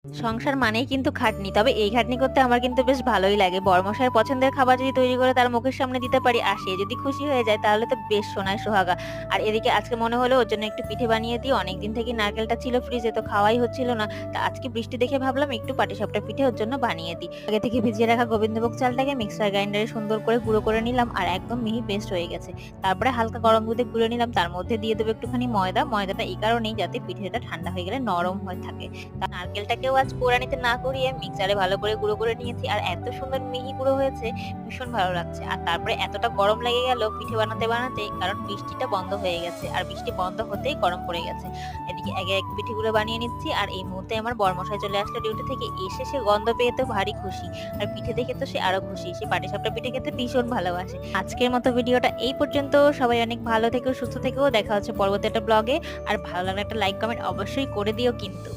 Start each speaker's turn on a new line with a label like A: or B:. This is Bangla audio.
A: সংসার মানেই কিন্তু খাটনি। তবে এই খাটনি করতে আমার কিন্তু বেশ ভালোই লাগে। বরমশাইয়ের পছন্দের খাবার যদি তৈরি করে তার মুখের সামনে দিতে পারি আর সে যদি খুশি হয়ে যায় তাহলে তো বেশ সোনায় সোহাগা। আর এদিকে আজকে মনে হলো ওর জন্য একটু পিঠে বানিয়ে দিই। অনেকদিন থেকেই নারকেলটা ছিল ফ্রিজে, তো খাওয়াই হচ্ছিল না। তা আজকে বৃষ্টি দেখে ভাবলাম একটু পাটিসাপটা পিঠে ওর জন্য বানিয়ে দিই। আগে থেকে ভিজিয়ে রাখা গোবিন্দভোগ চালটাকে মিক্সার গ্রাইন্ডারে সুন্দর করে গুঁড়ো করে নিলাম আর একদম মিহি পেস্ট হয়ে গেছে। তারপরে হালকা গরম দুধে গুলে নিলাম। তার মধ্যে দিয়ে দেবো একটুখানি ময়দা। ময়দাটা এই কারণেই যাতে পিঠেটা ঠান্ডা হয়ে গেলে নরম হয়ে থাকে। নারকেলটাকেও আজ কোড়ানিতে না করিয়ে মিক্সারে ভালো করে গুঁড়ো করে নিয়েছি আর এত সুন্দর মিহি গুঁড়ো হয়েছে, ভীষণ ভালো লাগছে। আর তারপরে এতটা গরম লেগে গেল পিঠে বানাতে বানাতে, কারণ বৃষ্টিটা বন্ধ হয়ে গেছে আর বৃষ্টি বন্ধ হতেই গরম পড়ে গেছে। এদিকে একে এক পিঠেগুলো বানিয়ে নিচ্ছি আর এই মুহূর্তে আমার বরমশাই চলে আসলো ডিউটি থেকে, এসে সে গন্ধ পেয়ে তো ভারী খুশি আর পিঠে দেখে তো সে আরো খুশি। সে পাটিসাপটা পিঠে খেতে ভীষণ ভালোবাসে। আজকের মতো ভিডিওটা এই পর্যন্ত। সবাই অনেক ভালো থেকো, সুস্থ থেকো। দেখা হচ্ছে পরবর্তী একটা ব্লগে। আর ভালো লাগলে একটা লাইক কমেন্ট অবশ্যই করে দিও কিন্তু।